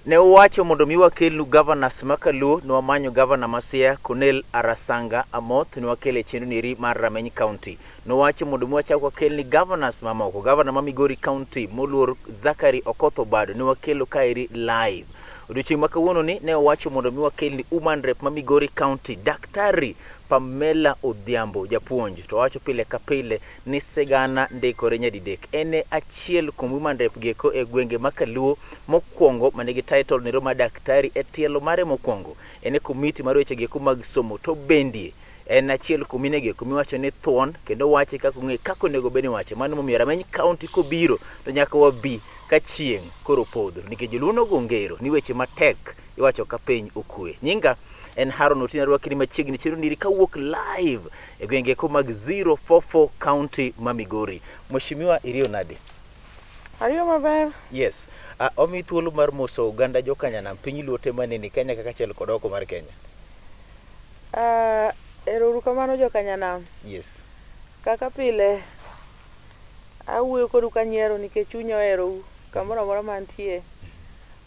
Ne uwacho mondo mi wakelnu governors makaluo ne wamanyo governor Masia Cornel Arasanga Amoth ne wakele chenro niri mar Rameny County. Ne wacho mondo mi wachak wakelni governors mamoko. Governor ma Migori County moluor Zachary Okoth Obado ne wakelo kaeri live. Odiochieng' ma kawuono ni ne owacho mondo mi wakelni Woman Rep ma Migori County Daktari Pamela Adhiambo japuonj. To wacho pile ka pile ni sigana ndikore nyadidek. Ene achiel kuom Woman Rep geko e gwenge makaluo mokwongo manigi title ni Roma Daktari e tielo mare mokwongo. Ene komiti mar weche geko mag somo to bendie en achiel kuom mine geko miwacho ni thuon kendo wache kako onego bed ni wache. Mano momiyo Rameny County kobiro to nyaka wabi ka chieng' koro podho nikech joluo gongero ni weche matek iwacho ka piny okwe. Nyinga en Haron Otina rwakini machiegni chenro niri kawuok live e gwenge ko mag 044 County ma Migori. Mheshimiwa irio nade? Ariyo maber. Yes. Omi thuolo mar moso uganda jokanyanam piny luo te maneni Kenya kaka achiel kod oko mar Kenya. Ero kamano jokanyanam. Yes. Kaka pile awuoyo kodu kanyiero nikech chunya ohero kamoro amora mantie.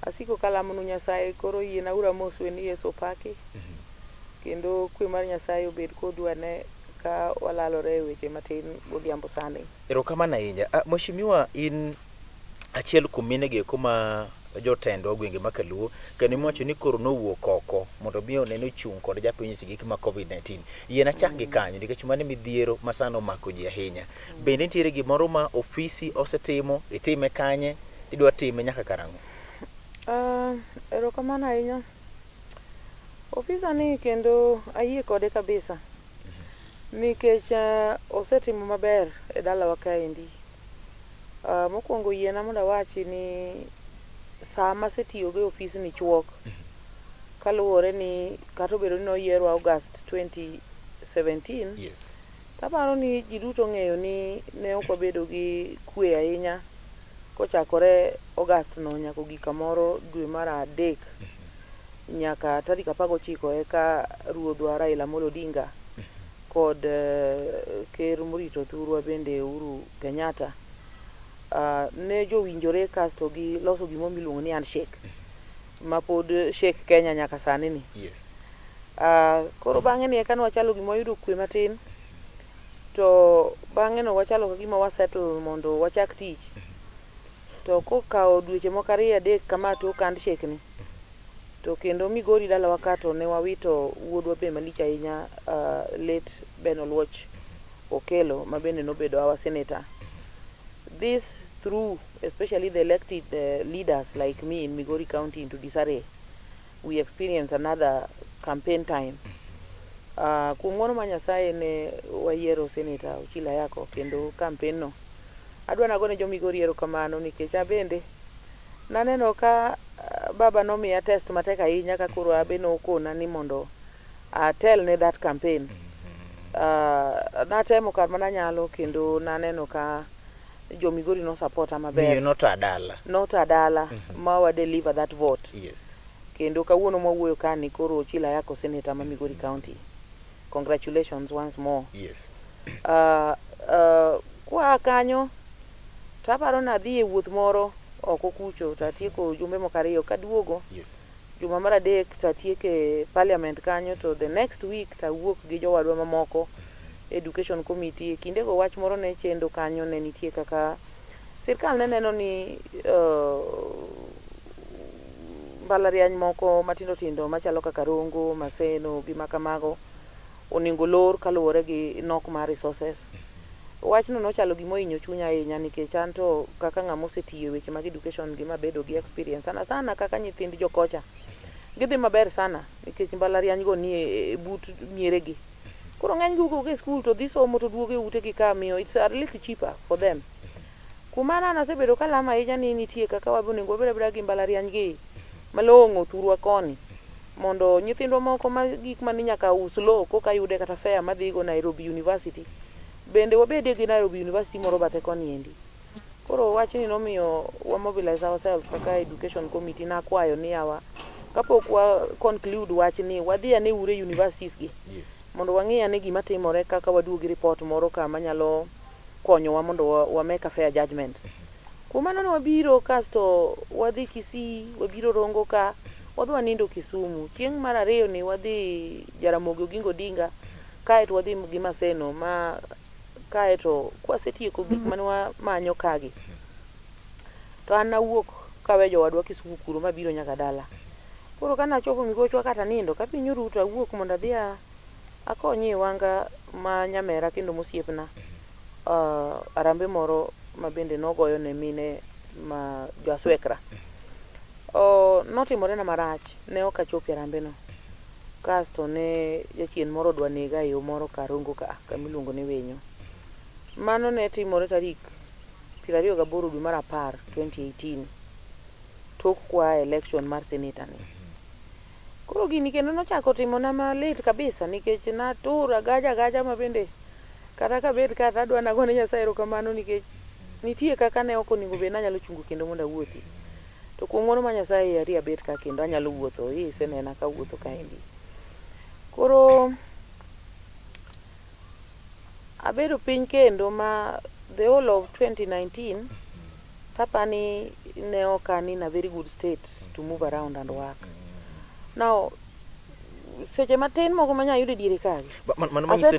Asiko kalamonu Nyasaye koro yiena ura moswe ni Yesu paki. Kendo kwe mar Nyasaye obed kodwa ne ka walalore e weche matin godhiambo sani. Erokamano ahinya. Mheshimiwa in achiel kuom mine geko ma jotendwa gwenge makaluo kendo iwacho ni koro nowuok oko mondo mi oneno chung' kod japiny gik ma COVID-19. Yien achak gi kanyo nikech mane midhiero masano omako ji ahinya. Bende nitiere gimoro ma ofisi osetimo, itime kanye, idwa time nyaka karang'o? Erokamano ahinya. Ofisa ni kendo ayie kode kabisa. Nikech osetimo maber e dalawa kaendi. Mokwongo yiena mondo awachi ni sama setiyo gi ofis ni chuok kaluwore ni kata obedo ni noyierwa August 2017. Yes. Taparo ni ji duto ng'eyo ni ne ok wabedo gi kwe ahinya kochakore August no nyaka gik kamoro dwe mar adek nyaka tarik 19 eka ruodhwa Raila Amolo Odinga kod ker murito thurwa bende Uhuru Kenyatta ne jowinjore kasto gi loso gimo miluongo ni handshake ma pod shake Kenya nyaka sani ni. Yes. Koro bang'e ni eka wachalo gimo yudo kwe matin to bang'e no wachalo ka gima wasettle mondo wachak tich. To kokawo dweche moko 2-3 kama to handshake ni to kendo Migori dalawa kato ne wawito wuodwa be malich ahinya late Ben Oluoch Okelo ma bende nobedo our senator. This through especially the elected leaders like me in Migori County into disarray. We experience another campaign time. Kumwono ma Nyasaye ne wayiero senator Ochila Yako kendo campaign no adwa nagone jo Migori erokamano nikech abende naneno ka baba nomiya test matek ahinya ka koro abe nokona ni mondo atel ne that campaign. Natemo kar mana nyalo kendo naneno ka jo Migori no support maber. Miyo not adala. Ma wa deliver that vote. Yes. Kendo kawuono mwawuoyo kani koro Ochila Yako senator ma Migori County. Congratulations once more. Yes. Kwa kanyo taparo na dhi e wuoth moro oko kucho tatieko jumbe moko 2 kaduogo. Yes. Juma mar adek tatieke parliament kanyo to the next week tawuok gi jowadwa mamoko education committee. Kinde go wach moro ne chendo kanyo ne nitie kaka sirkal ne neno ni mbalariany moko matindo tindo machalo kaka Rongo, Maseno gi makamago oningo lor kaluwore gi nok mar resources. Wach no nochalo gimo inyo chunya ahinya nikech anto kaka ng'ama osetiyo weche mag education gi mabedo gi experience sana kaka nyithind jokocha gidhi maber sana nikech mbalariany go ni but miere gi. Koro ng'eny gugo ke school to this somo to duoge ute gi kamiyo it's a little cheaper for them. Kumana nasebedo kalama ahinya ni nitie kaka wabonego wabeda gi mbalariany gi malong'o thurwa koni mondo nyithindwa moko ma gik mani nyaka uslo koka yude kata fair madhi go Nairobi University bende wabede gi Nairobi University moro bathe koni endi. Koro wachni nomiyo wa mobilize ourselves kaka education committee na kwayo ni yawa kapok wa conclude wachni wadhi ane ure universities gi. Yes. Mondo wang'e ane gima timore kaka waduogi report moro kama nyalo konyowa mondo wa make a fair judgment. Kuom mano ne wabiro kasto wadhi Kisii, wabiro Rongo ka, wadhi wanindo Kisumu. Chieng' mar ariyo ni wadhi Jaramogi Oginga Odinga, kaeto wadhi gi Maseno, ma kaeto kwasetieko gik mane wamanyo kagi. To an nawuok kawe jowadwa Kisumu kuro mabiro nyaka dala. Koro ka nachopo Migochwa kata nindo, kapinyo Ruto awuok mondo adhi akonye wanga ma nyamera kendo mosiepna arambe moro ma bende nogoyo ne mine ma joaswekra. Notimore na marach, ne ok achopo arambe no. Kasto ne jachien moro dwa nega yo moro Karongo kamiluongo ni Wenyo. Mano ne timore tarik 28 dwe mar 10 2018, tok kwa election mar senator ni. Koro gini kendo nochako timona malit kabisa nikech natur agaja ma bende kata ka bet kata adwa nagone Nyasaye erokamano nikech nitie kaka ne ok onego bed nanyalo chungo kendo mondo awuothi. To kuom ng'wono ma Nyasaye ari abet ka kendo anyalo wuotho, isenena ka wuotho kaendi. Koro abedo piny kendo ma the whole of 2019 tapani ne ok in a very good state to move around and work. Now, seche matin moko manya yude diere kagi. Mano manyiso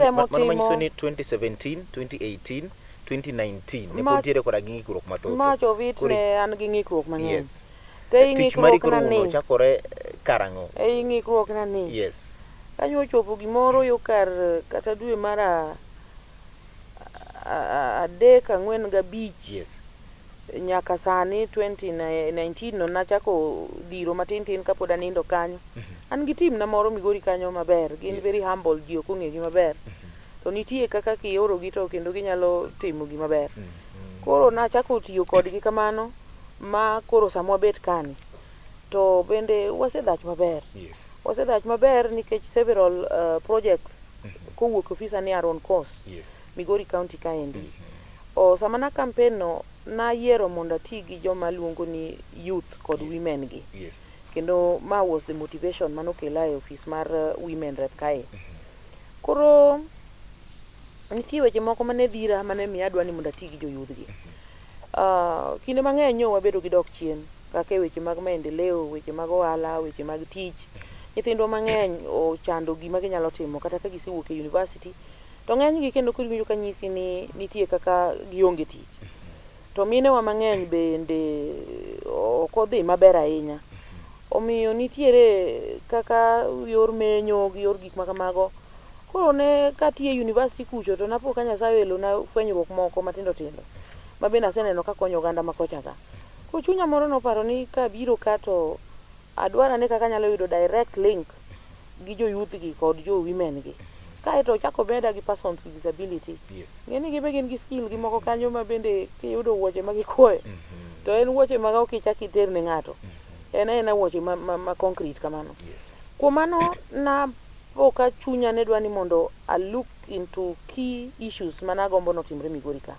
ni 2017, 2018, 2019 ne pontiere koda gi ng'ikruok mathoth. Much of it ne an gi ng'ikruok mang'eny. Yes. Te Tich mari ng'ikruok na koro ni. chakore karang'o? Ng'ikruok na ni. Yes. Kanyo ochopo gimoro yo kar kata dwe mar 3-4 Yes. nyaka sani 2019 no nachako dhiro matin kapod anindo kanyo. An gi team na moro Migori kanyo maber, gin very humble, ji ok ong'egi maber. To nitie kaka kioro gi to kendo ginyalo timo gima ber. Koro nachako tiyo kodgi kamano ma koro samwa bet kani. To bende wasedhach maber. Yes. Wasedhach maber nikech several projects kowuok ofisa ni Aron Kos. Yes. Migori County kaendi. Sama na campaign no na yiero mondo ati gi joma luongo ni youth kod women gi. Yes. Kendo ma was the motivation manokela e office mar women rep kae. Koro nitie weche moko mane dhira mane miya adwa ni mondo ati gi joyudh gi. Kinde mang'eny wabedo gi dok chien kaka weche mag maendeleo, weche mag ohala, weche mag tich. Nyithindwa mang'eny ochando gima ginyalo timo kata ka gisewuok e university. To ng'eny gi kendo kuriwinjo kanyisi ni nitie kaka gionge tich. To minewa mang'eny bende ok odhi maber ahinya. Omiyo nitiere kaka yor menyo gi yor gik makamago. Koro ne katie university kucho to napo ka Nyasaye elo na fwenyruok moko matindo tindo. Ma bende aseneno ka konyo oganda makocha ka. Ko chunya moro noparo ni ka biro ka to adwara ne kaka nyalo yudo direct link gi jo youth gi kod jo women gi. Kaeto chako beda gi persons with disability. Yes. Ngeni gibe gin gi skill gi moko kanyo ma bende kiyudo wuoche ma gikwoyo. To en wuoche ma ok ichak iter ne ng'ato. En wuoche ma concrete kamano. Yes. Kuom mano na poka chunya ne dwani mondo I look into key issues mana gombo notimre Migori ka.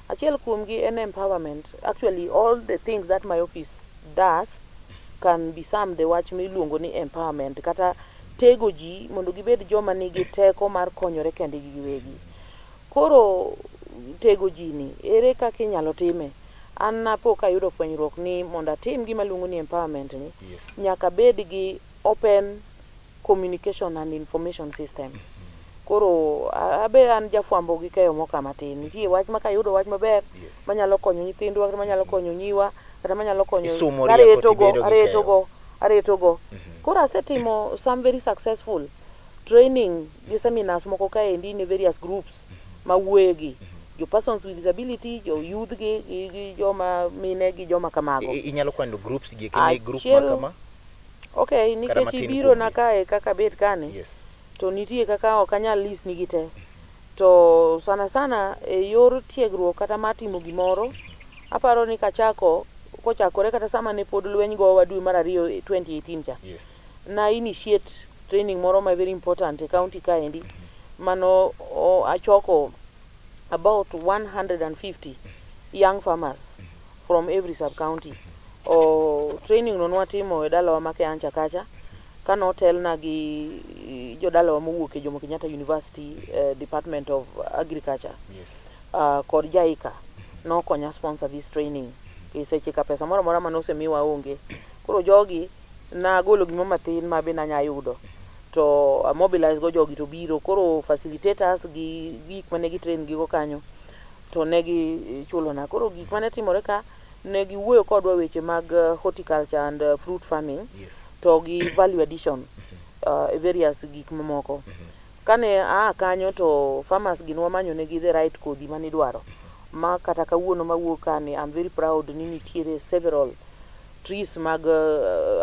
Achiel kuom gi en empowerment. Actually all the things that my office does can be summed the wach miluongo ni empowerment kata tego ji mondo gibed joma nigi teko mar konyore kendgi giwegi. Koro tego ji ni ere kaka inyalo time. An napoka yudo fwenyruok ni mondo atim gima luongo ni empowerment ni. Yes. Nyaka bed gi open communication and information systems. Koro abe an jafwambo gi keyo moka matin. Nitie wach ma kayudo wach maber manyalo konyo nyithindwa kata manyalo konyo nyiwa kata manyalo konyo aretogo. Koro asetimo some very successful training gi seminars moko kaendi ne various groups mawuoyegi. Jo persons with disability, jo youth gi joma mine gi joma kamago. Inyalo kwano groups gi kene group makama? Okay, nikech ibiro na kae kaka bet kane. Yes. To nitie kaka ok anyal list nigi te. To sana e yor tiegruok kata matimo gimoro, aparo ni kochakore kata sama ne pod lweny go dwe mar 2 2018 cha. Yes. Na initiate training moro ma very important e county kaendi. Mano achoko about 150 young farmers from every sub county. Training no nwatimo e dalawa ma Kiancha kacha. Kano telna gi jodalawa mowuok e Jomo Kenyatta University Department of Agriculture. Yes. Kod Jaika no konya sponsor this training. seche ka pesa moro moro manose miwa onge. Koro jogi na golo gimo matin ma be nanya yudo to mobilize go jogi to biro, koro facilitators gi gik mane gi train gigo kanyo to ne gi chulo na. Koro gik mane timore ka ne gi wuoyo kodwa weche mag horticulture and fruit farming to gi value addition various gik mamoko. Kane kanyo to farmers gi wamanyo ne gi the right kodhi mane dwaro, ma kata kawuono mawuok kani I'm very proud ni nitiere several trees mag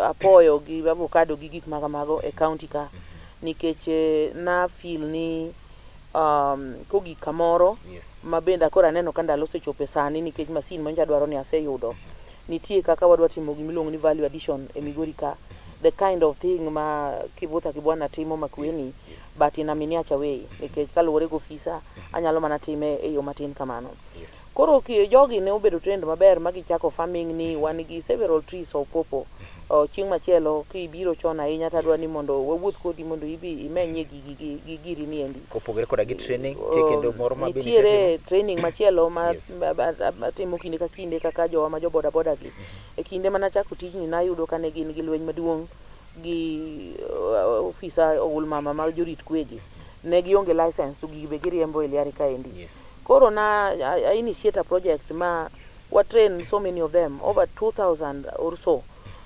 apoyo gi avocado gi gik mago e county ka, nikech na feel ni kogi kamoro ma benda kora neno ka ndalo sechope sani nikech masin manja dwaro ni aseyudo. Nitie kaka wadwa timo gimiluongo ni value addition e Migori ka, the kind of thing ma Kivutha Kibwana timo Makueni, but in a miniature way, nikech kaluwore go ofisa anyalo mana time e yo matin kamano. Koro jogi ne obedo trend maber ma gichako farming ni wan gi several trees of popo. Chieng' machielo kibiro chon ahinya tadwa ni mondo wawuoth kodi mondo ibi imenye giri ni endi. Kopogore koda gi training kendo moro ma nitiere training machielo ma timo kinde ka kinde kaka jowa ma jo boda boda gi. E kinde mana chako tijni nayudo kane gin gi lweny maduong' gi ofisa ogul mama mag jorit kwegi. Ne gionge license to gibe giriembo e liari ka endi. Koro I initiate a project ma what train so many of them, over 2,000 or so.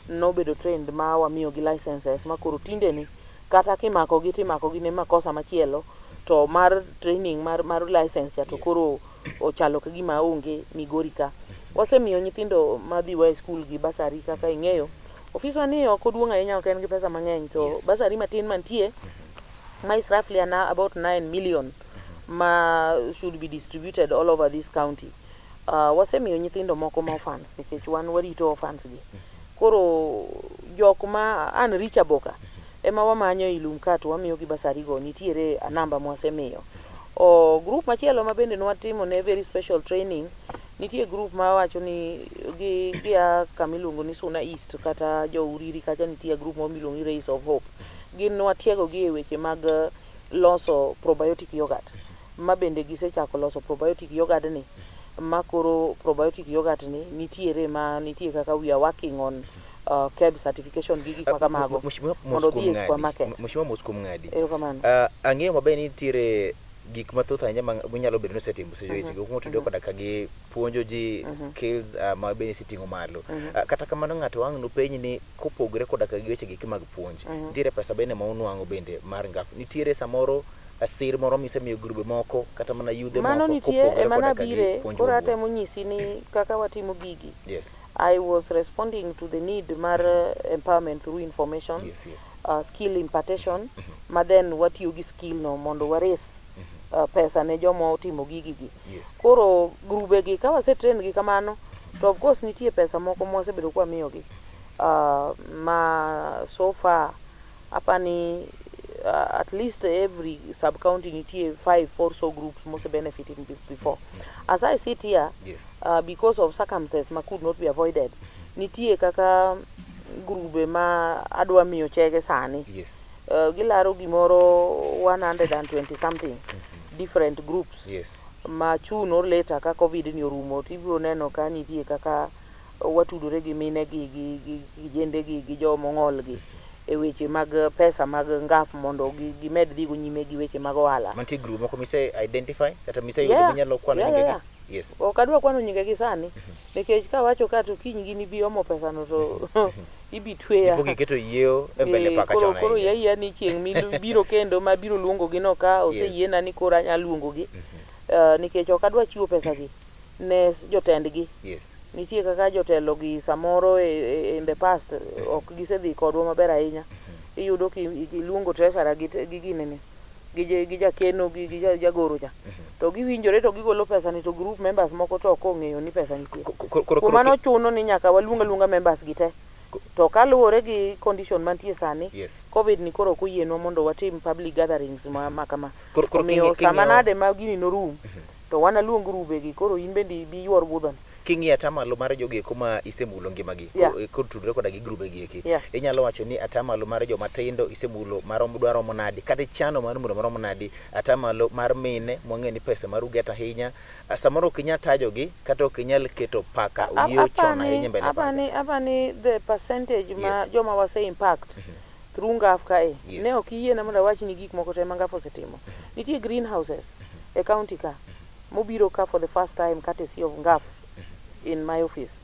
Nobedo trained ma wamiyo gi licenses ma koro tinde ni kata kimako gi ne makosa machielo to mar training mar license ya to koro ochalo ka gima onge Migori ka. Wasemiyo nyithindo madhi wa school gi basari kaka ing'eyo. Ofisa ni ok oduong' ahinya, ok en gi pesa mang'eny to basari matin mantie ma is roughly about 9 million ma should be distributed all over this county. Wasemiyo nyithindo moko ma orphans nikech wan warito orphans gi. Koro jok ma unreachable ka ema wamanyo ilum ka to wamiyo gi basari go, nitiere namba mwasemiyo. Group machielo ma bende nwatimo ne very special training, nitie group ma wacho ni gia kamilungo ni Suna East kata jo Uriri kacha nitie group ma milungo ni Rays of Hope. Gin nwatiego gi e weche mag loso probiotic yogurt, ma bende gisechako loso probiotic yogurt ni makoro probiotic yogurt ni nitie kaka we are working on KEB certification gigi kaka mago mondo dhi e supermarket. Mheshimiwa Mosco Mngadi, ang'eyo maber ni nitiere gik mathoth ahinya manyalo bedo ni osetimo seche go motudo koda ka gi puonjo ji skills ma bende siting'o malo. Kata kamano ng'ato wang' no penj ni kopogore koda ka gi weche gik mag puonj, nitiere pesa bende ma unwang'o bende mar ngafu, nitiere samoro asir moro misemiyo grube moko kata mana yudhe moko mano nitie emana bire koro atemo nyisi ni kaka watimo gigi. I was responding to the need mar empowerment through information, skill impartation, ma then watiyo gi skill no mondo wares pesa ne jomo timo gigi gi. Koro grube gi ka wasetrain gi kamano to of course nitie pesa moko mwasebedo kwa miyo gi ma so far apani at least every sub county nitie 5-4 so groups must benefited before. As I sit here, because of circumstances ma could not be avoided, nitie kaka grube ma adwa miyo chege sani. Gilaro gimoro 120 something different groups. Ma soon or later ka COVID ni orumo tibiro neno ka nitie kaka watudore gi mine gi jende gi jo mong'ol gi e weche mag pesa mag ngaf mondo gimed dhi go nyime gi weche mag ohala. Mantie group moko mise identify kata mise yudo minyalo kwano nyingegi. Ok adwa kwano nyingegi sani nikech ka wacho ka to kiny gini bi omo pesa no to ibitweya. Ipo giketo yieo e mbele paka chona. Koro yaya ni chieng' biro kendo ma biro luongo gi no ka oseyiena ni koro anya luongo gi. Nikech ok adwa chiwo pesa gi ne jotendgi. Nitie kaka jotelo gi samoro in the past ok gisedhi kodwa maber ahinya. Iyudo kiluongo treasurer gi ginene gi jakeno gi jagoro ja to giwinjore to gigolo pesa ni to group members moko to ok ong'eyo ni pesa nitie. Kuma no chuno ni nyaka waluonga members gi te. To kaluwore gi condition mantie sani, COVID ni koro koyienwa mondo watim public gatherings ma kama. Omiyo sama nade ma gini no room to wana luong grube gi koro in bende bi yuor budhon. kingi atamalo mar jogi kuma isemulo ngimagi kotudre koda gi grube gi eki inyalo wacho ni atamalo mar joma tindo isemulo maromo dwaro nadi kata chano mar mulo maromo nadi atamalo mar mine mwang'e ni pesa mar ugeta ahinya samoro kinya tajogi kata kinyal keto paka uyo chona ahinya mbele apani the percentage ma joma wase impact through ngaf kae ne okiyie na mondo wach ni gik moko te mangaf osetimo nitie greenhouses e county ka mobiro ka for the first time courtesy of ngaf in my office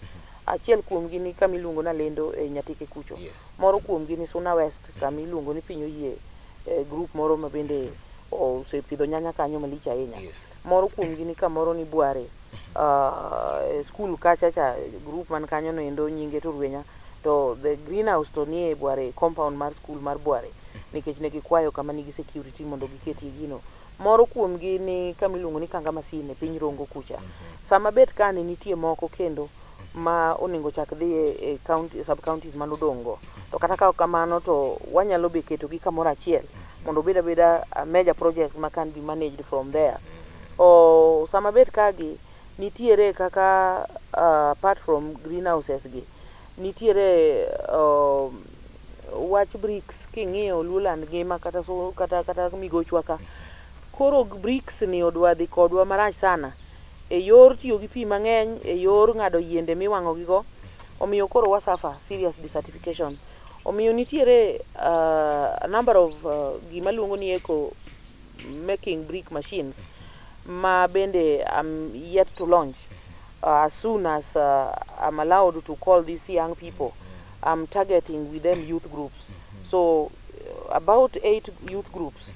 achiel kuom gi ni kamiluongo na lendo e Nyatike kucho moro kuom gi ni Suna West kamiluongo ni Pinyo Yie group moro ma bende osepidho nyanya kanyo malich ahinya moro kuom gi ni kamoro ni Bware school kacha cha group man kanyo no endo nyinge to Rwenya to the greenhouse to nie Bware compound mar school mar Bware nikech ne gikwayo kama nigi security mondo giketi gino moro kuom gi ni kamiluongo ni Kanga Masine piny Rongo kucha sama bet kane nitie moko kendo ma oningo chak dhi e county sub counties manodongo to kata ka kamano to wanyalo be keto gi kamoro achiel mondo beda a major project ma can be managed from there o sama bet kagi nitiere kaka apart from greenhouses gi nitiere watch bricks king'iyo Luland ngima kata Migochwa ka koro bricks ni odwadhi kodwa marach sana e yor tiyo gi pi mang'eny e yor ng'ado yiende miwang'o gigo omiyo koro wasafa serious desertification omiyo nitiere a number of gima luongo ni eco making brick machines ma bende I'm yet to launch as soon as I'm allowed to call these young people. I'm targeting with them youth groups. So about 8 youth groups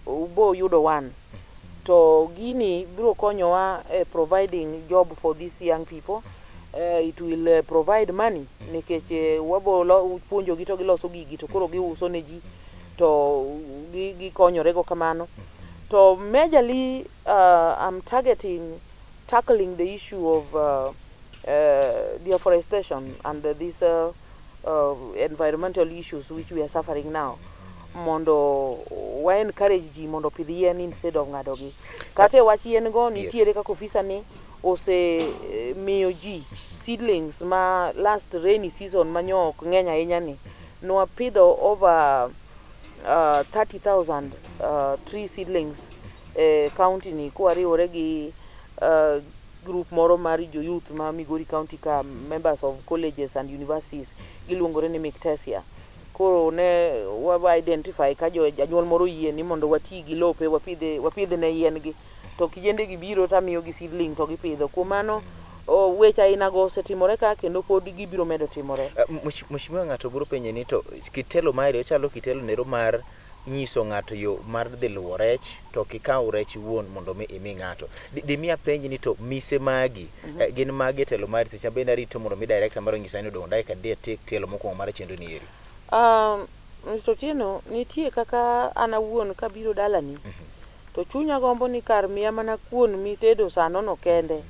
ubo yudo one to gini biro konyowa providing job for these young people. It will provide money nikech wabo puonjo gi to giloso gigi to koro giuso ne ji to gikonyorego kamano to majorly I'm tackling the issue of deforestation and these environmental issues which we are suffering now mondo wa encourage ji mondo pidh yien instead of ng'ado gi kata wach yien go nitiere kaka ofisa ni ose miyo ji seedlings ma last rainy season manyok ng'eny ahinya ni no pidho over 30,000 tree seedlings county ni kwariwore gi group moro mar jo youth ma Migori County ka members of colleges and universities giluongore ni Mictesia koro ne wa identify ka janyuol moro yie ni mondo wati gi lope wapidhe ne yien gi to kijende gi biro tamiyo gi seedling to gipidho kuom mano wecha inago osetimore ka kendo pod gibiro medo timore. Mheshimiwa ng'ato biro penje ni to kitelo mari ochalo kitelo nero mar nyiso ng'ato yo mar dhi luwo rech to kikaw rech wuon mondo mi imi ng'ato dimia penji ni to mise magi gin magi telo mari secha bende rito mondo mi director mar ngisa ni do ndai ka die tek telo mokwongo mar chendo ni eri. Mr. Tino nitie kaka ana wuon ka biro dalani to chunya gombo ni kar miya mana kuon mitedo sano no kende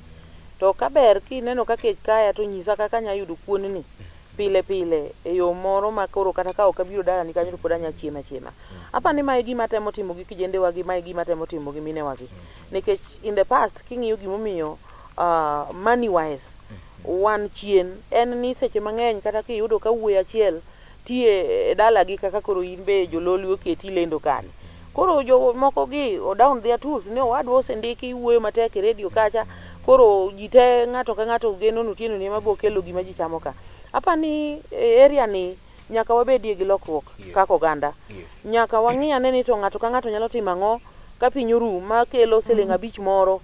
to kaber kineno ka kech kaya to nyisa kaka nya yudo kuon ni pile pile e yo moro makoro kata ka ok abiro dalani kanyo to pod anya chiema apa ni mae gima temo timo gi kijende wagi mae gima temo timo gi mine wagi nikech in the past king'iyo gimomiyo money wise one chien en ni seche mang'eny kata kiyudo ka wuoy achiel tie e dala gi kaka koro imbe jololi oketi lendo kan koro jo moko gi o down their tools ne wadwa osendiki wuoyo matek e radio kacha koro jite ng'ato ka ng'ato geno notieno ne mabo kelo gima ji chamo ka apa ni area ni nyaka wabedie gi lokruok kaka oganda nyaka wang'iyane ni to ng'ato ka ng'ato nyalo timo ang'o ka piny oru ma kelo siling abich moro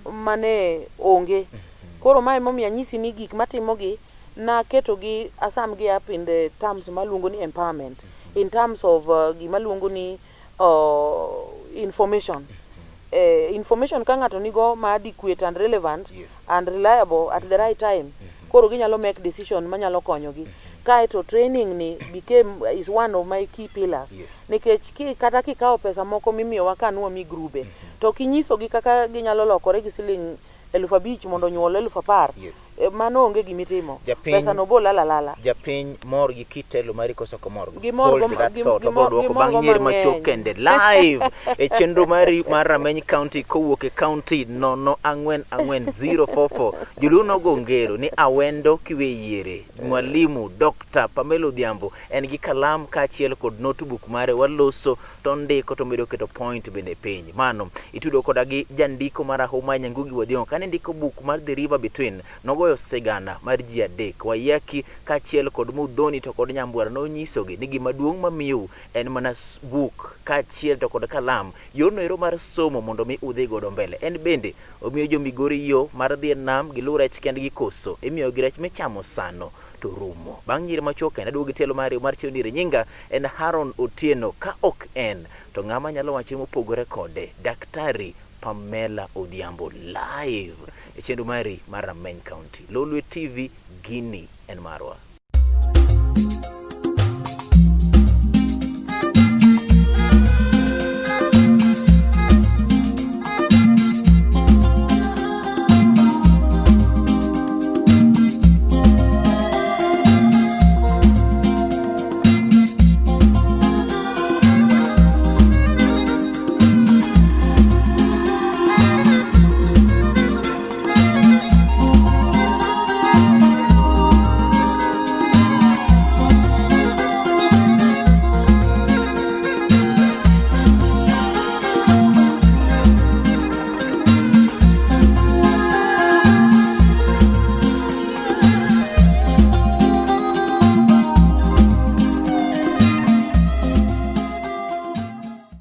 mane onge koro mae momiyo nyisi ni gik matimo gi na keto gi asam gi up in the terms maluongo ni empowerment in terms of gima luongo ni information information ka ng'ato nigo ma adequate and relevant and reliable at the right time koro ginyalo make decision manyalo konyogi kaeto training ni is one of my key pillars nikech kata kikawo pesa moko mimiyo wa kanwa mi grube to kinyiso gi kaka ginyalo lokore gi siling 5,000 mondo nyuol 10,000. Yes. Mano onge gimitimo. Japiny, pesa no bo lala. Japiny mor gi kitelo mari koso komor. Gimor bang' nyier machuok kende live e chenro mari mar Rameny County kowuok e county 04444. Joluno go ngero ni awendo kiwe yiere. Mwalimu Dr. Pamela Adhiambo en gi kalam kaachiel kod notebook mare waloso to ndiko to medo keto point bende piny. Mano itudo koda gi jandiko mar Ahuma Nyangugi Wadiongo kane ndiko book mar The River Between, nogoyo sigana mar ji adek Waiyaki kaachiel kod Mudhoni to kod Nyambura. Nonyisogi ni gima duong' mamiyo en mana book kaachiel to kod kalam, yorno ero mar somo mondo mi udhi godo mbele. En bende omiyo jo Migori yo mar dhi nam gi lu rech kendgi koso imiyo gi rech michamo sano to rumo. Bang' nyiri machuok kende aduogo gi telo mari mar chiwo dire nyinga en Haron Otieno, ka ok en to ng'ama nyalo wache mopogore kode Daktari Pamela Adhiambo live e chenro mari mar Rameny County. Lolwe TV, gini en marwa.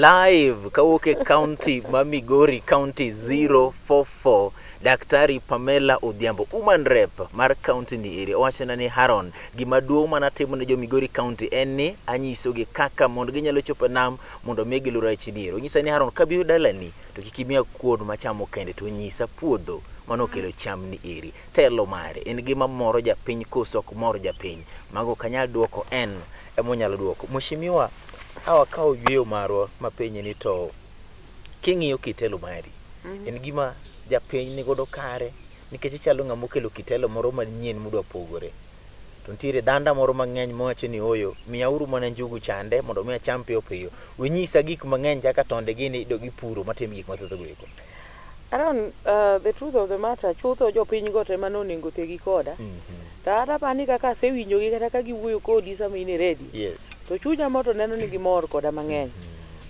Live kawuok e county ma Migori, county 044, Daktari Pamela Adhiambo, woman rep mar county ni iri. Owachona ni Haron, gima duong' manatimo ne jo Migori county en ni anyisogi kaka mondo ginyalo chopo nam mondo mi gilu rech diere. Onyisa ni Haron, kabiro dalani to kik imiya kuon machamo kende, to nyisa puodho mano kelo cham ni iri. Telo mare en gima moro japiny koso ok moro japiny. Mago kanyal duoko en emonyalo duoko. Mheshimiwa, awa kao yweyo marwa mapenye ni to king'iyo kitelo mari en gima japiny ni godo kare, nikech chalo ng'amo kelo kitelo moro manyien mudwa pogore. To ntiere danda moro mang'eny mowacho ni oyo miyauru mana njugu chande mondo mi acham piyo piyo. Wenyisa gik mang'eny kaka tonde gini do gipuro matim gik mathoth go eko. Aron, the truth of the matter, chutho jopiny gote manonego thegi koda. Tata pani kaka asewinjogi kata ka giwuoyo kodi sama in ready. Yes. To chunya moto neno ni gimor koda mang'eny.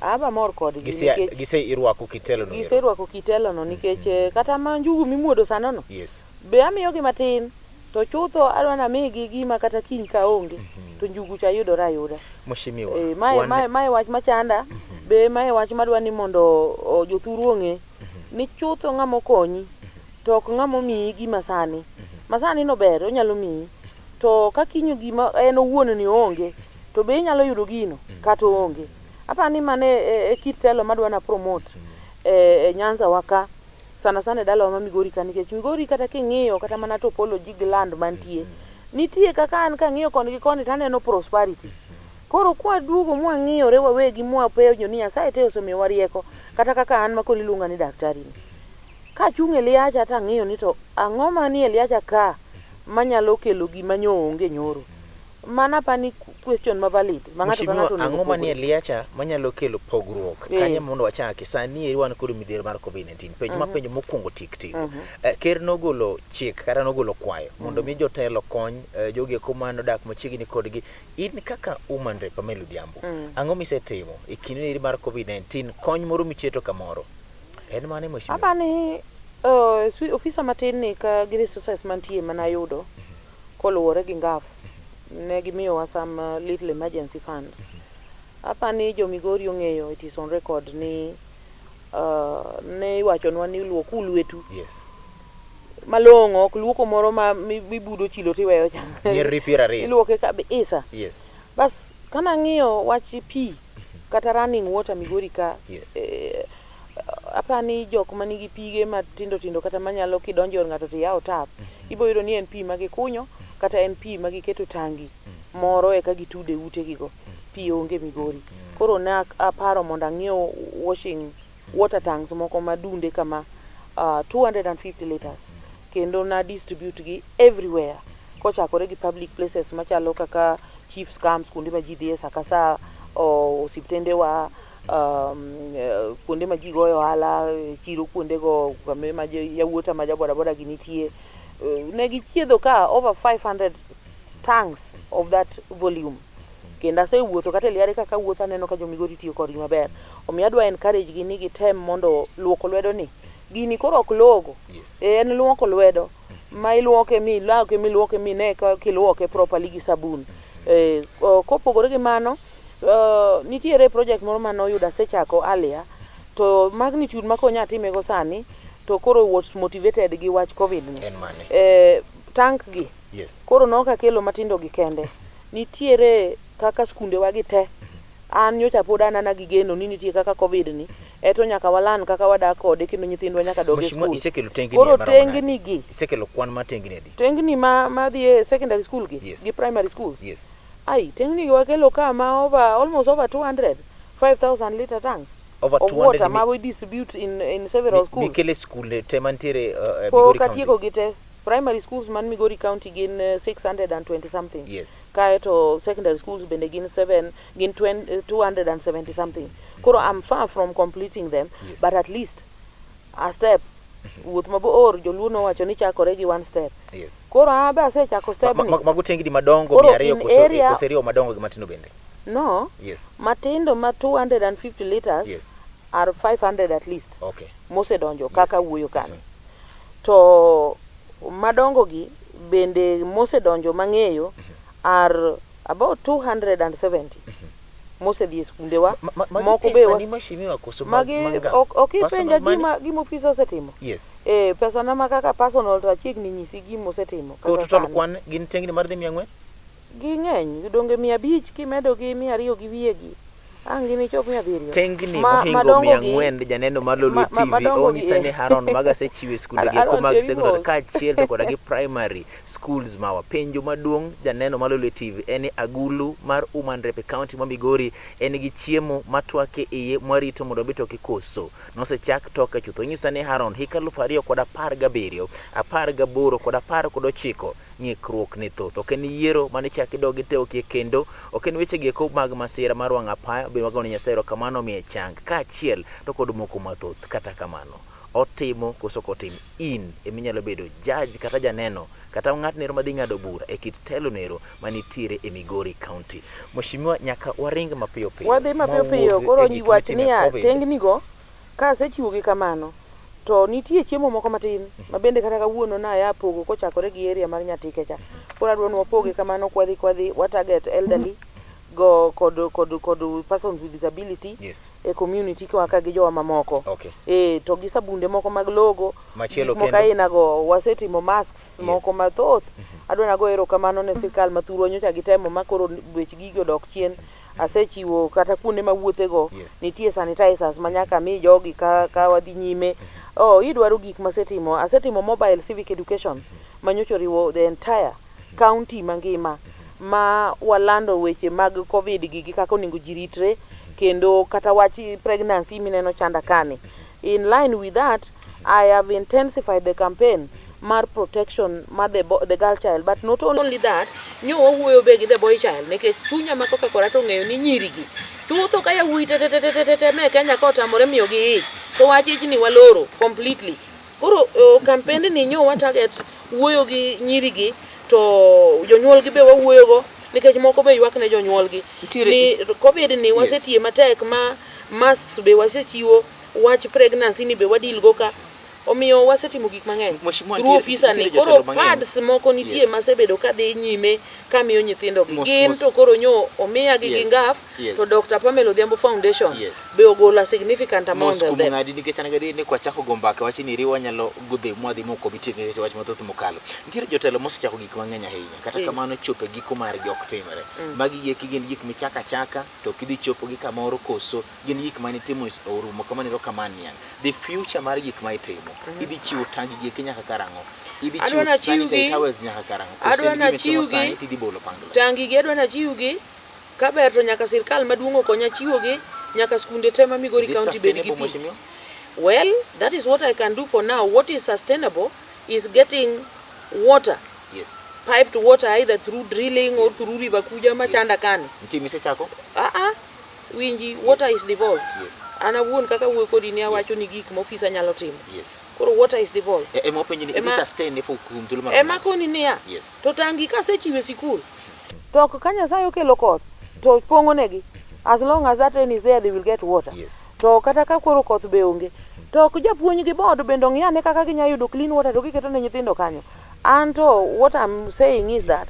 Aba mor kodgi nikech gise irwako kitelo no. Gise irwako kitelo no nikech kata manjugu mimuodo sana no. Yes. Be amiyo gi matin to chutho adwana migi gima kata kiny ka onge to njugu cha yudora yuda. Mheshimiwa. Mae wach machanda. Be mae wach madwani mondo jothuru ong'e ni chutho ng'amo konyi to ok ng'amo miyi gima sani. Masani no ber onyalo miyi. To ka kinyo gima en owuon ni onge to be inyalo yudo gino kata onge. Apani mane kit telo madwana promote Nyanza waka sana dala wa Migori ka, nikech Migori kata king'iyo kata mana topology land mantie nitie kaka an kang'iyo koni gi koni taneno prosperity. Koro kwa duogo mwa ng'iyore wawegi mwa penjo ni Nyasaye te osemiyowa rieko, kata kaka an makoli luonga ni daktari ni. Ka chung' Eliacha ta ng'iyo ni to ang'o manie Eliacha ka manyalo kelo gima onge nyoro. Mana pani question ma valid. Ang'o manie Eliacha manyalo kelo pogruok? Kanye mondo wachake sani eri wan kod midhiero mar COVID-19. Penjo mapenjo mokwongo tik. Ker nogolo chik kata nogolo kwayo mondo mi jotelo kony jogi komano dak machiegni kodgi. In kaka woman rep Pamela Adhiambo, ang'o misetimo e kinde eri mar COVID-19, kony moro micheto kamoro? En mane mheshimiwa? Apani ofisa matin ni ka gi resources mantie manayudo koluwore gi ngaf ne gimiyowa some little emergency fund. Apani jo Migori ong'eyo, it is on record ni ne iwachonwa ni luoku lwetu. Yes. Malong'o ok luoko moro ma mibudo chilo tiweyo cha. Nyirri piero ariyo. Iluoke ka isa. Yes. Bas kana ng'iyo wach pi kata running water Migori ka. Yes. Apani jok manigi pige matindo kata manyalo kidonjo ng'ato to yawo tap. Ibo yudo ni en pi magikunyo kata en pi magiketo tangi moro eka gitude ute gigo. Pi onge Migori. Koro na aparo mondo ang'iew washing water tanks moko madunde kama 250 liters kendo na distribute gi everywhere kochakore gi public places machalo kaka chiefs camps kuonde ma ji dhiye sakasa osiptende wa kuonde ma ji goyo ohala chiro kuonde go ma yawuota ma jaboda boda gi nitie ne gichiedho ka over 500 tanks of that volume kendo asewuotho kata liare kaka wuotho aneno ka jo-Migori tiyo kodgi maber omiyo adwa encourage gi ni gitem mondo luoko lwedo ni gini koro ok logo en luoko lwedo ma iluoke mi ne kiluoke properly gi sabun kopogore gi mano nitiere project moro mano yuda sechako alia to magnitude ma konya time go sani to koro was motivated gi wach covid ni tank gi koro noka kelo matindo gi kende nitiere kaka skunde wa gi te an nyocha pod anana gi geno ni nitie kaka covid ni eto nyaka walan kaka wadak kode kendo nyithindwa nyaka dog e skul koro tengni gi isekelo kwan ma tengni edi tengni ma dhi e secondary school gi primary schools ai tengni gi wakelo ka ma almost over 5,000 liter tanks over 200 water ma we distribute in several schools mikele school te mantiere Migori County katieko gite primary schools man Migori County gin 620 something kaeto secondary schools bende gin 270 something koro I'm far from completing them but at least a step wuoth mabor joluo nowacho ni chakore gi one step koro abe asechako step ni mago tengni madongo 200 koso rio madongo gi matindo bende no matindo ma 250 liters are 500 at least mosedonjo kaka wuoyo kani to madongo gi bende mosedonjo mang'eyo are about 270 mosedhi skunde wa moko bewa okipenja gima ofisa osetimo pesa na makaka personal to achiegni nyisi gima osetimo ko total kwan gin tengni mar dhi 400 gi ng'eny donge 500 kimedo gi 200 gi wiyegi angini chop 700 tengni mohingo 400 janeno mar Lolwe TV onyisa ni Haron maga sechiwe skunde gi ko mag secondary ka chiel to koda gi primary schools ma wapenjo maduong' janeno mar Lolwe TV eni agulu mar Umanrepe County ma Migori en gi chiemo matwake iye mwarito mondo bito kikoso nosechak toke chutho onyisa ni Haron hikalu 2017 18 koda 19 ng'ikruok ni thoth ok en yiero mane chaki dogi te okie kendo ok en weche gieko mag masira mar wang' apaya be wagone Nyasaye kamano miye chang ka achiel to kod moko mathoth kata kamano otimo koso kotim in eminyalo bedo judge kata janeno kata ng'at nero madhi ng'ado bura e kit telo nero manitiere e Migori County Mheshimiwa nyaka waring mapiyo piyo wadhi mapiyo piyo koro wach niya tengni go ka sechiwo gi kamano to nitie chiemo moko matin mabende kata kawuono na ya pogo kochakore gi area mar Nyatike cha koro adwa wapoge kamano kwadhi what target elderly go kod persons with disability e community kwa ka gi jowa mamoko to gi sabunde moko mag logo moko aina go wasetimo masks moko mathoth adwa nago ero kamano ne sirkal mathuro nyocha gitemo makoro wech gigo dok chien asechiwo kata kuonde ma wuothe go nitie sanitizers manyaka mi jogi ka wadhi nyime idwaro gik asetimo mobile civic education manyocho riwo the entire county mangima ma walando weche mag covid gi kaka oningo jiritre kendo kata wachi pregnancy mineno chanda kane in line with that I have intensified the campaign mar protection mar the girl child but not only that nyo wuoyo be gi the boy child nekech chunya ma koka korato ng'eyo ni nyirigi chutho ka yawuoyi te me Kenya ko tamore miyo gi ich to wachi ni waloro completely koro campaign ni nyo wa target wuoyo gi nyirigi to jonyuol gi be wawuoyo go nikech moko be ywak ne jonyuol gi ni covid ni wasetie matek ma masks be wasechiwo wach pregnancy ni be wadil go ka omiyo wasetimo gik mang'eny through officer ni koro pads moko nitie masebedo ka dhi nyime kamiyo nyithindo gin to koro nyo omiya gi ngaf to Dr. Pamela Adhiambo Foundation be ogola significant amount of them ngadi nikech an gadi ni kwa chako gombaka wachi ni riwa nyalo gudhe mwadhi moko bitie wach mathoth mokalo nitiere jotelo mosechako gik mang'eny ahinya kata kamano chope giko mar gi ok timre magi gin gik michaka chaka to kidhi chopo gi kamoro koso gin gik mane timo orumo kamano ro kamanian the future mar gik ma itimo idhi chiwo tangi gi Kenya kaka rango idhi chiwo sanitary towels nyaka karango adwa na chiwo gi idhi bolo panglo tangi gi adwa na chiwo gi kaber to nyaka sirkal maduong' okonya chiwo gi nyaka skunde te ma Migori County bed gi pi Well, that is what I can do for now. What is sustainable is getting water. Yes. Piped water either through drilling or through river kuja machanda kani. Ntimise chako? Winji, water is devolved. Yes. Ana wuon kaka wuo kodi ni awacho ni gik mofisa nyalo timo. Yes. Koro water is devolved. Ema penjo ni sustain ne kum tulu mar. Ema koni niya. Yes. To tangi ka sechiwe sikul. To ka Nyasaye okelo koth to pongo negi. As long as that rain is there, they will get water. Yes. To kata ka koro koth be onge. To ku japuonj gi board bendo ng'iyane kaka ginya yudo clean water to giketo ne nyithindo kanyo. Anto what I'm saying is that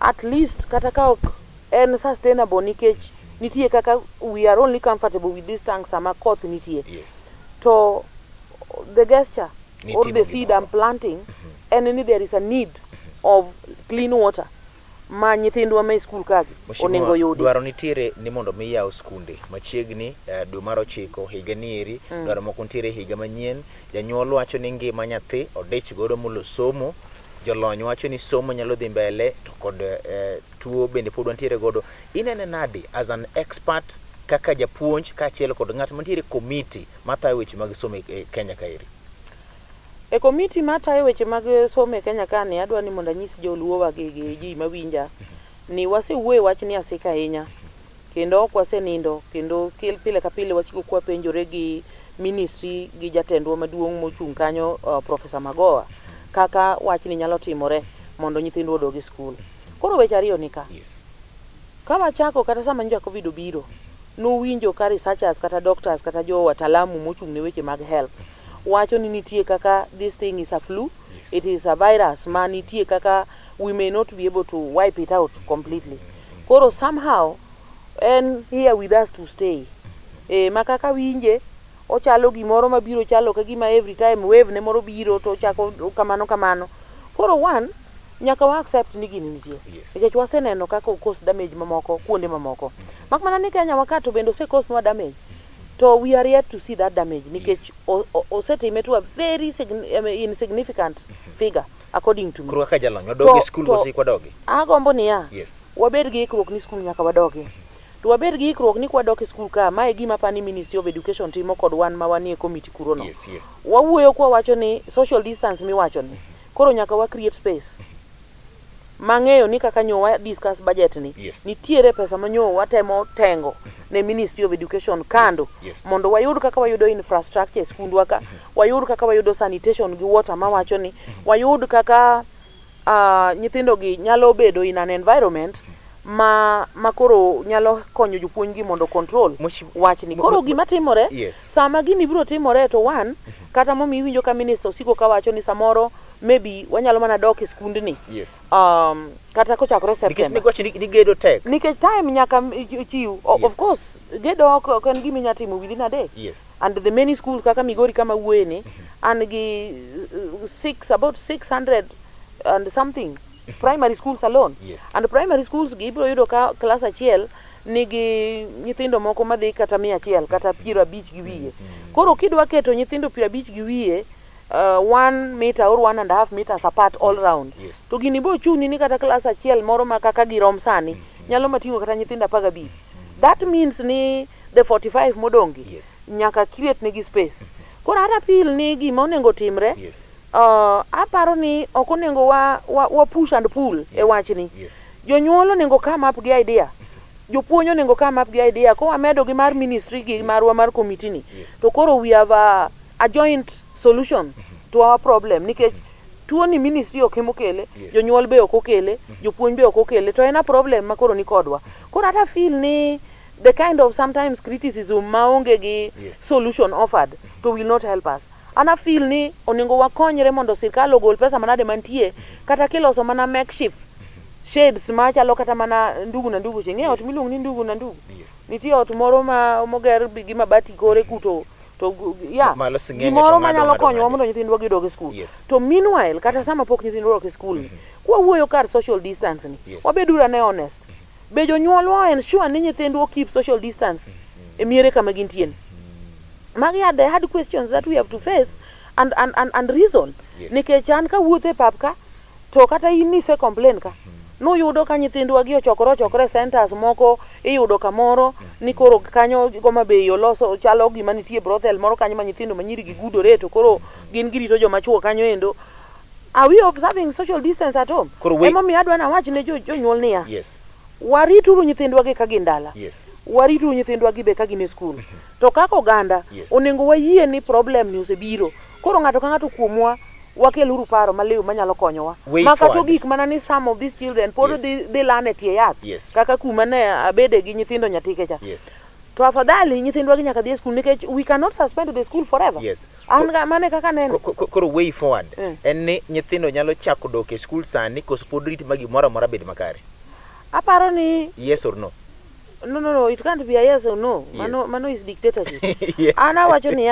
at least kata ka ok en sustainable nikech nitie kaka we are only comfortable with this tank sama koth nitie. Yes. To the gesture or the seed I'm planting and then there is a need of clean water. Ma nyithindwa ma school kagi onego yudi. Dwaro nitiere ni mondo mi yaw skunde machiegni dwe mar 9 higa ni eri. Dwaro moko nitiere higa manyien. Janyuol wacho ni ngima nyathi odich godo mulo somo. Jolony wacho ni somo nyalo dhi mbele to kod tuo bende pod nitiere godo. Inene nadi as an expert kaka japuonj kaachiel kod ng'at mantiere committee matayo weche mag somo e Kenya kaeri? E committee matayo weche mag somo e Kenya ka ni adwa ni mondo anyis joluo wa gi ji mawinja ni wasewuoyo wach ni asika ahinya kendo ok wasenindo kendo pile ka pile wasiko kwa penjore gi ministry gi jatendwa maduong' mochung' kanyo Professor Magoha kaka wach ni nyalo timore mondo nyithindwa odog e skul. Koro weche ariyo ni ka. Yes. Kama chako kata sama nja Covid obiro no winjo ka researchers kata doctors kata jo wataalamu mochung' ne weche mag health wacho ni nitie kaka this thing is a flu. Yes. It is a virus ma nitie kaka we may not be able to wipe it out completely. Koro somehow and here with us to stay. Makaka winje ochalo gimoro mabiro chalo ka gima every time wave ne moro biro to chako kamano. Koro one nyaka wa accept ni gini nitie. Nikech waseneno kaka cause damage mamoko kuonde mamoko. Mak mana ni Kenya wakato bendo se cause no damage. So we are yet to see that damage. Nikech osetime to a very insignificant figure according to me. Kuro ka jalony wadogi school wasi kwa dogi. Agombo niya. Yes. Wabed gi ikruok ni school nyaka wadogi. To wabed gi ikruok ni kwa dok school ka mae gima pani Ministry of Education timo kod wan ma wanie committee kuro no. Yes. Wawuoyo kwa wacho ni social distance mi wacho ni. Koro nyaka wa create space. Mang'eyo ni kaka nyowa discuss budget ni. Yes. Nitiere pesa manyo watemo tengo ne Ministry of Education kando. Yes. Mondo wayud kaka wayudo infrastructure skundwa ka. Wayud kaka wayudo sanitation gi water ma wacho ni. Wayud kaka nyithindo gi nyalo bedo in an environment ma koro nyalo konyo jopuonj gi mondo control wach ni. Koro gima timore sama gini biro timore to one kata momi winjo ka minister siko ka wacho ni samoro maybe wanyalo mana dok e skundni. Yes. Kata ko chakore September. Nikech ni gedo tek. Nikech time nyaka chiu. Of course gedo kan gimi nyatimo within a day. Yes. And the many schools kaka Migori kama wuene and gi about 600 and something primary schools alone. Yes. And primary schools gi biro yudo ka class achiel nigi nyithindo moko madhi kata 100 kata 50 gi wiye. Koro kidwa keto nyithindo 50 gi wiye 1 meter or 1.5 meters apart all round. Yes. To gini bo chuni ni kata class achiel moro ma kaka girom sani nyalo matingo kata nyithindo 15. That means ni the 45 modongi. Yes. Nyaka create negi space. Koro hata pil ni gima onengo timre. Yes. Aparo ni okonengo wa push and pull e wachni. Yes. Jonyuol onengo come up gi idea. Jopuonj onengo come up gi idea ko amedo gi mar ministry gi marwa mar committee ni. Yes. To koro we have a joint solution to our problem nikech tuo ni ministry ok emokele. Yes. Jonyuol be ok okele, jopuonj be ok okele to ena problem ma koro ni kodwa. Koro ata feel ni the kind of sometimes criticism maonge gi solution offered to will not help us. Ana feel ni oningo wakonyre mondo sirkal ogol pesa manade mantie kata kiloso mana makeshift shades ma chalo kata mana ndugu na ndugu chenge ot miluongo ni ndugu na ndugu. Nitie ot moro ma moger gi mabati kore kuto to gimoro manyalo konyo mondo nyithindwa gidog e school. To meanwhile kata sama pok nyithindwa odok e school kwa wuoyo kar social distance ni wabedura ne honest be jonyuol wa ensure ni nyithindwa keep social distance e miere kama gintie. Magi are the hard questions that we have to face and reason. Nikech an ka wuothe pap ka to kata in ni se complain ka Nuyudo ka nyithindwa gi ochokore centers moko iyudo kamoro ni koro kanyo Goma Bay oloso chalo gima nitie brothel moro kanyo ma nyithindo manyiri gi gudore to koro gin girito joma chuo kanyo endo. Are we observing social distance at home? Emo mi adwa na wach ne jonyuol niya. Yes. Warituru nyithindwa gi ka gin dala. Yes. Warituru nyithindwa gi be ka gin e school. To kaka oganda onego wayie ni problem ni osebiro. Koro ng'ato ka ng'ato kuomwa wakeluru paro maliw manyalo konyowa. Makato gik mana ni some of these children pod dhi lane tie yath. Kaka kuma ne abede gi nyithindo nyatike cha. To afadhali nyithindwa gi nyaka dhi e school nikech we cannot suspend the school forever. An mane kaka neno. Koro way forward. En ni nyithindo nyalo chako dok e school sani koso pod rit magi moro amora bed makare. Aparo ni yes or no? No, it can't be a yes or no. Mano is dictatorship. Ana wacho ni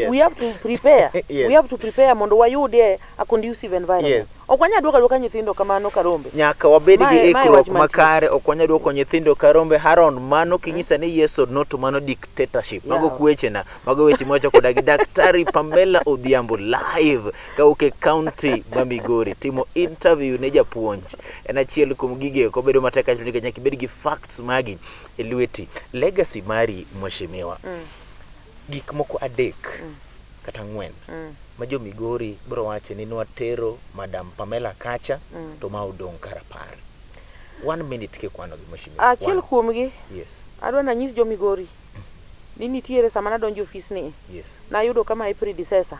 we have to prepare. We have to prepare mondo wayude a conducive environment. Okwanya duoka nyithindo kamano Karombe. Nyaka wabed gi ekruok makare, okwanya duoko nyithindo Karombe Haron mano kinyisa ni yes or no to mano dictatorship. Mago kuweche na, mago weche mocha koda gi Daktari Pamela Adhiambo live kauke county ma Migori timo interview ne japuonj. En achiel kuom gige ko bedo matek nikech nyaka bed gi facts magi elweti legacy mari mweshimiwa. Gik moko adek kata ngwen ma jo Migori bro wache ni nwatero Madam Pamela kacha to ma odong karapar. 1 minute ke kwano gi mweshimiwa. Achiel kuomgi. Yes. Adwa na nyis jo Migori ni nitiere sama na donjo office ni. Na yudo kama predecessor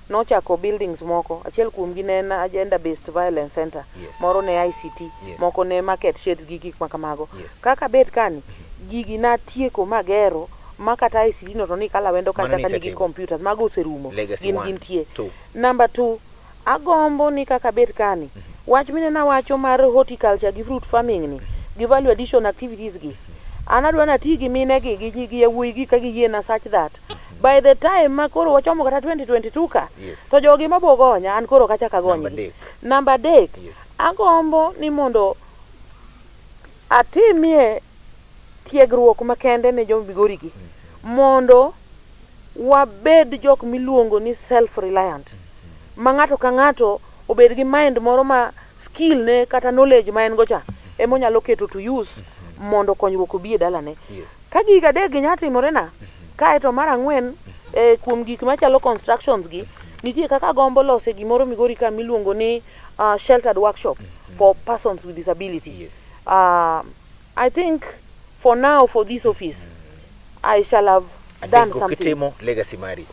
no chako buildings moko. Achiel kuomgi ne en agenda based violence center. Moro ne ICT, moko ne market shades gi gik makamago. Kaka bet kani gigi na tieko magero makata ICT no to ni kala wendo kata nigi computers mago oserumo gin tie. Number 2, agombo ni kaka bet kani wach mine na wacho mar horticulture gi fruit farming ni gi value addition activities gi anadwa na tigi mine gi yawuyi gi ka gi yena such that by the time makoro wachomo kata 2022 ka to jogi mabogonya an koro kacha kagonyi. Number 3, agombo ni mondo atimie tiegruok makende ne jo Migori gi mondo wabed jok miluongo ni self reliant. Ma ng'ato ka ng'ato obed gi mind moro ma skill ne kata knowledge ma en gocha emo nyalo keto to use mondo konyruok obi e dalane. Ka giga de gi nyatimore na kae to mar ang'wen kuom gik machalo constructions gi nitie kaka gombo lose gimoro Migori ka miluongo ni sheltered workshop for persons with disability. I think for now for this office I shall have done something. Kitimo legacy mari.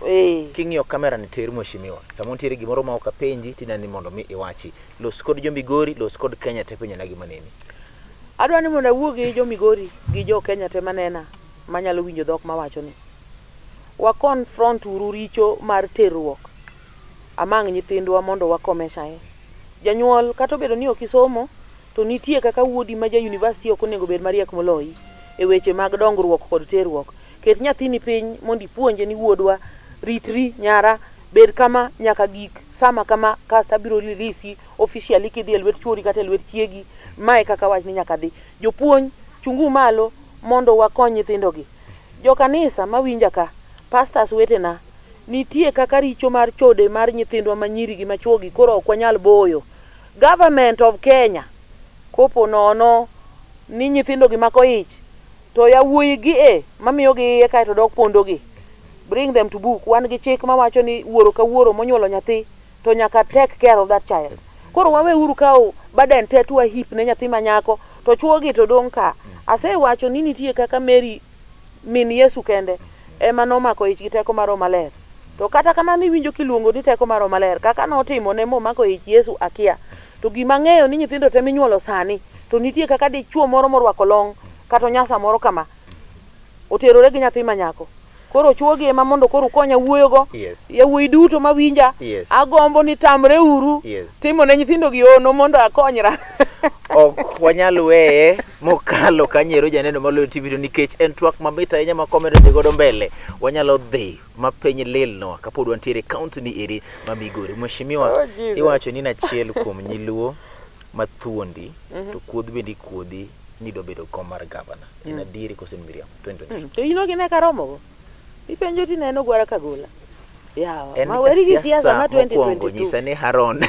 King'io kamera ni ter mweshimiwa. Samontiere gimoro ma okapenji tinani mondo mi iwachi. Los kod jo Migori, los kod Kenya te penya na gima nini. Adwa ni mondo awuogi jo Migori gi jo Kenya te manena manyalo winjo dhok mawacho ni. Wa confront uru richo mar terruok amang' nyithindwa mondo wakomesha janyuol kata bedo ni okisomo to nitie kaka wuodi ma ja university ok onego bed mariek moloyi e weche mag dongruok kod terruok. Ket nyathini piny mondo ipuonje ni wuodwa ritri nyara bed kama nyaka gik sama kama kasta biro release officially kidhi e lwet chuori kata e lwet chiegi. Mae kaka wach ni nyaka dhi jopuonj chungu malo mondo wakony nyithindo gi. Jo kanisa mawinja ka pastors wetena nitie kaka richo mar chode mar nyithindwa manyiri gi machuogi koro ok wanyal boyo. Government of Kenya kopo nono ni nyithindo gi mako ich to yawuoyi gi mamiyo gi kae to dok pondo gi bring them to book. Wan gi chik mawacho ni wuoro ka wuoro monyuolo nyathi to nyaka take care of that child. Koro wawe uru kao baden tetu a hip ne nyathi manyako to chuogi to dong ka. Asewacho ni nitie kaka Mary min Yesu kende ema nomako ich gi teko mar maler. To kata kama ni winjo kiluongo ni teko mar maler kaka notimo ne momako ich Yesu akia. To gima ng'eyo ni nyithindo te minyuolo sani to nitie kaka dichuo moro morwako long kata nyasa moro kama oterore gi nyathi manyako. Koro chuogi ema mondo koro konya wuoyogo. Yawuoyi duto mawinja agombo ni tamre uru timo ne nyithindo gi ono mondo akonyra. Ok wanyalo weye mokalo kanyero janeno malo TV to nikech en twak mamita ahinya ma komendo dhi godo mbele. Wanyalo dhi mapeny lilno kapod wantiere county ni eri ma Migori. Mweshimiwa iwacho ni achiel kuom nyiluo mathuondi to kuodh bendi kuodhi ni do bedo kom mar governor. En adieri kosen Miriam 2020. To ino gine karomo go. Ipenjo ti neno gwara kagola. yawa ma weri gi siasa ma 2022 nyisa ni Haron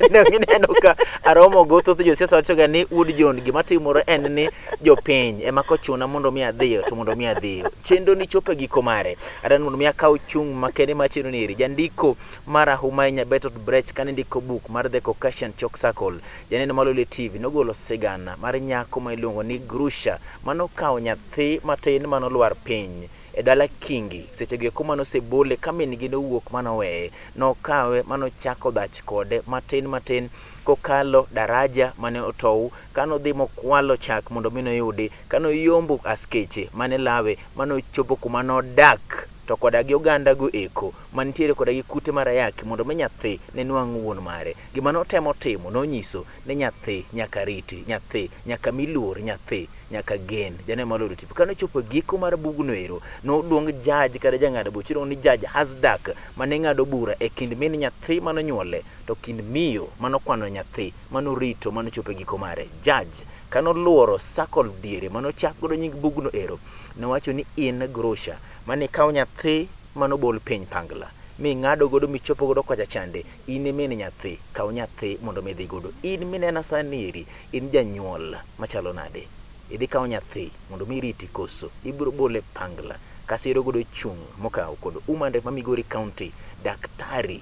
neno ka aromo go thoth jo siasa wacho ga ni Wood John gima timore en ni jopiny ema kochuna mondo mi adhiyo to mondo mi adhiyo chendo ni chope giko mare adan mondo mi akaw chung makende machino niri jandiko mara Humainya Bertolt Brecht kan ndiko book mar The Caucasian Chalk Circle janeno Lolwe TV nogolo sigana mar nyako ma iluongo ni Grusha mano kawo nyathi matin mano lwar piny e dala Kingi seche go kuma no sebole kamin gi no wuok mano weye no kawe mano chako dach kode matin kokalo daraja mane otow kano dhi mokwalo chak mondo mino yudi kano yombo askeche mane lawe mano chopo kuma no dak to koda gi oganda go eko mantiere koda gi kute mara yake mondo me nyathi ne nwang' wuon mare gima no temo timo no nyiso ne nyathi nyaka riti nyathi nyaka miluor nyathi nyaka gen jane Lolwe TV kano chopo giko mar bugno ero no duong judge kada jang'ado buchiro ni judge Hasdak mane ng'ado bura e kind min nyathi mano nyuole to kind miyo mano kwano nyathi mano rito mano chopo giko mare judge kano luoro circle diere mano chak godo nying bugno ero nowacho ni in Grusha mane kaw nyathi mano bol piny pangla mi ng'ado godo mi chopo godo kocha chande in min nyathi kaw nyathi mondo mi dhi godo in minena saniri in janyuol machalo nade idhi kaw nyathi mondo mi riti koso ibro bole pangla kasiro godo chung mokaw kod umande ma Migori County Daktari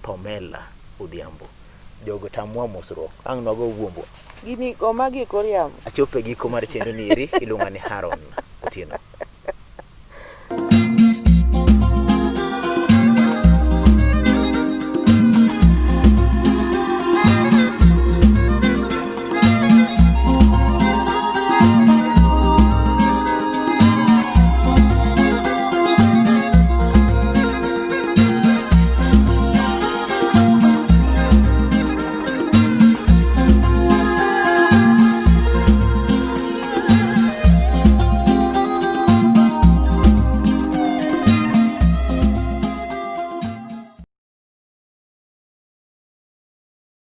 Pamela Adhiambo jogo tamwa mosruok ang' nogo wuombo gini goma gi koriam achope giko mar chendo niri iluonga ni Haron Otieno.